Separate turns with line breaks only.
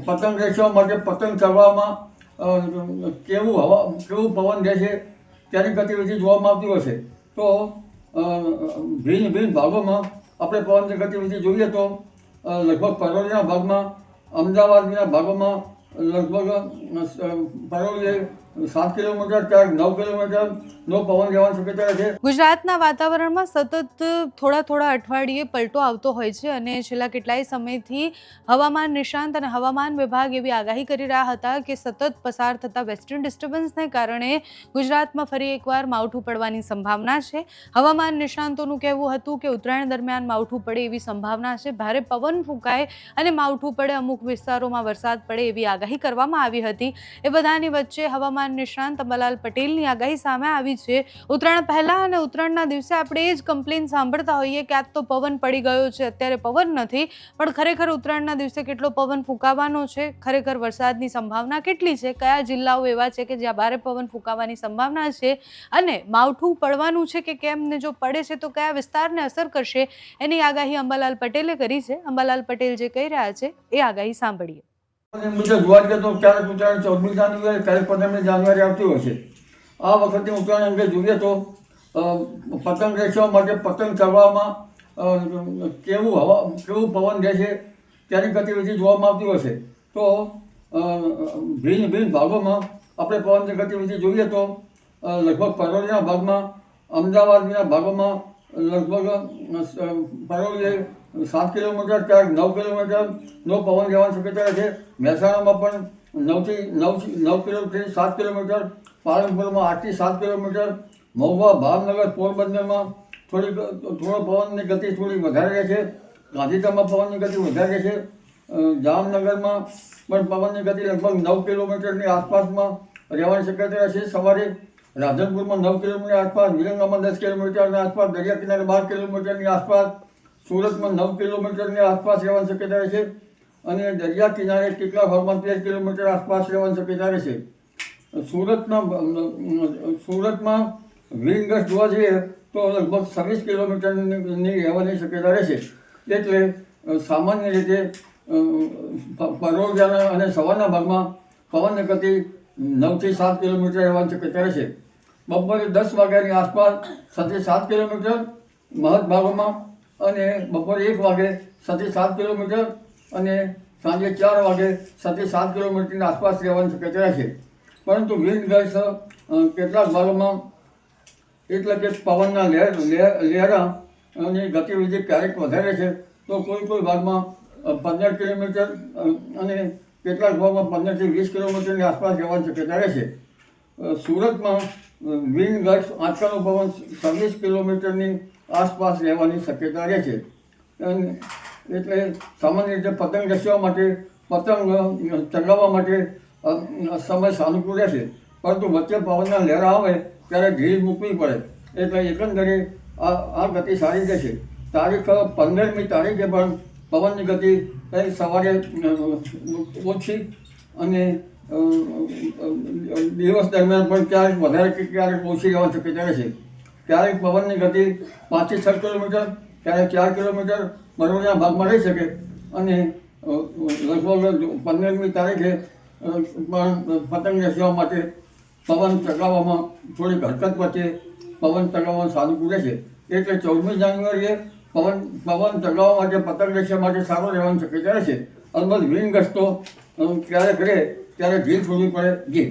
પતંગ રેસવા માટે પતંગ ચડવામાં કેવું પવન રહે છે તેની ગતિવિધિ જોવામાં આવતી હોય છે. તો ભિન્ન ભિન્ન ભાગોમાં આપણે પવનની ગતિવિધિ જોઈએ તો લગભગ પરોળીના ભાગમાં, અમદાવાદના ભાગોમાં લગભગ પરોળીએ 7 કિલોમીટર ક્યાંક 9 કિલોમીટરનો પવન રહેવાની શક્યતા છે.
ગુજરાતના વાતાવરણમાં સતત થોડા અઠવાડિયે પલટો આવતો હોય છે અને છેલ્લા કેટલાય સમયથી હવામાન નિષ્ણાંત અને હવામાન વિભાગ એવી આગાહી કરી રહ્યા હતા કે સતત પસાર થતા વેસ્ટર્ન ડિસ્ટર્બન્સને કારણે ગુજરાતમાં ફરી એકવાર માવઠું પડવાની સંભાવના છે. હવામાન નિષ્ણાંતોનું કહેવું હતું કે ઉત્તરાયણ દરમિયાન માવઠું પડે એવી સંભાવના છે. ભારે પવન ફૂંકાય અને માવઠું પડે, અમુક વિસ્તારોમાં વરસાદ પડે એવી આગાહી કરવામાં આવી હતી. એ બધાની વચ્ચે હવામાન નિષ્ણાંત અંબાલાલ પટેલની આગાહી સામે આવી છે. ઉત્તરાયણ પહેલા અને ઉત્તરાયણના દિવસે આપણે એ જ કમ્પ્લેન સાંભળતા હોઈએ કે આજ તો પવન પડી ગયો છે, અત્યારે પવન નથી. પણ ખરેખર ઉત્તરાયણના દિવસે કેટલો પવન ફૂંકાવાનો છે, ખરેખર વરસાદની સંભાવના કેટલી છે, કયા જિલ્લાઓ એવા છે કે જ્યાં ભારે પવન ફૂંકાવાની સંભાવના છે અને માવઠું પડવાનું છે કે કેમ, ને જો પડે છે તો કયા વિસ્તારને અસર કરશે, એની આગાહી અંબાલાલ પટેલે કરી છે. અંબાલાલ પટેલ જે કહી રહ્યા છે એ આગાહી સાંભળીએ.
જોવા જઈએ તો ક્યારેક ઉત્તરાયણ 14મી જાન્યુઆરી, ક્યારેક 15મી જાન્યુઆરી આવતી હોય છે. આ વખતે ઉત્તરાયણ અંગે જોઈએ તો પતંગ રેસવા માટે પતંગ ચડવામાં કેવું પવન રહે છે તેની ગતિવિધિ જોવામાં આવતી હોય છે. તો ભિન્ન ભિન્ન ભાગોમાં આપણે પવનની ગતિવિધિ જોઈએ તો લગભગ પરોળીના ભાગમાં, અમદાવાદના ભાગોમાં લગભગ પરોળીએ 7 કિલોમીટર ક્યાંક 9 કિલોમીટરનો પવન રહેવાની શક્યતા છે. મહેસાણામાં પણ 9 કિલોમીટર 7 કિલોમીટર, પાલનપુરમાં 8 થી 7 કિલોમીટર, મહુવા, ભાવનગર, પોરબંદરમાં થોડો પવનની ગતિ થોડી વધારે રહે છે. ગાંધીધામમાં પવનની ગતિ વધારે છે. જામનગરમાં પણ પવનની ગતિ લગભગ 9 કિલોમીટરની આસપાસમાં રહેવાની શક્યતા છે. સવારે રાધનપુરમાં 9 કિલોમીટર આસપાસ, વિરંગામાં 10 કિલોમીટરની આસપાસ, દરિયા કિનારે 12 કિલોમીટરની આસપાસ, સુરતમાં 9 કિલોમીટરની આસપાસ રહેવાની શક્યતા છે અને દરિયા કિનારે કેટલા ભાગમાં 13 કિલોમીટર આસપાસ રહેવાની શક્યતા છે. સુરતમાં વિન્ડ ગસ્ટ જોવા જઈએ તો લગભગ 26 કિલોમીટરની રહેવાની શક્યતા રહેશે. એટલે સામાન્ય રીતે પરોળિયાના અને સવારના ભાગમાં પવનની ગતિ 9 થી 7 કિલોમીટર રહેવાની શક્યતા રહેશે. બપોરે 10 વાગ્યાની આસપાસ 6 થી 7 કિલોમીટર મહદ ભાગોમાં અને બપોરે 1 વાગે 6 થી 7 કિલોમીટર અને સાંજે 4 વાગે 6 થી 7 કિલોમીટરની આસપાસ રહેવાની શક્યતા છે. પરંતુ વિન્ડ ગસ્ટ કેટલાક ભાગોમાં એટલે કે પવનના લહેરાની ગતિવિધિ ક્યારેક વધારે છે તો કોઈ ભાગમાં 15 કિલોમીટર અને કેટલાક ભાગમાં 15 થી 20 કિલોમીટરની આસપાસ રહેવાની શક્યતા રહેશે. સુરતમાં વિન્ડ ગસ્ટ આંચકાનો પવન 26 કિલોમીટરની આસપાસ રહેવાની શક્યતા રહે છે. એટલે સામાન્ય રીતે પતંગ રચવા માટે, પતંગ ચગાવવા માટે સમય સાનુકૂળ રહેશે. પરંતુ વચ્ચે પવનના લહેરા આવે ત્યારે ઢીલ મૂકવી પડે. એટલે એકંદરે આ ગતિ સારી રહેશે. તારીખ 15મી તારીખે પણ પવનની ગતિ કંઈ સવારે ઓછી અને દિવસ દરમિયાન પણ ક્યારેક વધારે કે ક્યારેક ઓછી રહેવાની શક્યતા રહેશે. ક્યારેક પવનની ગતિ 5 થી 6 કિલોમીટર, ક્યારેક 4 કિલોમીટર પરોળીના ભાગમાં રહી શકે અને લગભગ 15મી તારીખે પણ પતંગ રચવા માટે પવન ચગાવવામાં થોડીક હરકત વચ્ચે પવન ચગાવવાનું સાનુકૂળ રહેશે. એટલે 14મી જાન્યુઆરીએ પવન ચગાવવા માટે, પતંગ રચવા માટે સારો રહેવાની શક્યતા રહેશે. અલબત્ત વિન્ડ ગસ્ટ તો ક્યારેક રહે ત્યારે ઢીલ છોડવી પડે. જી.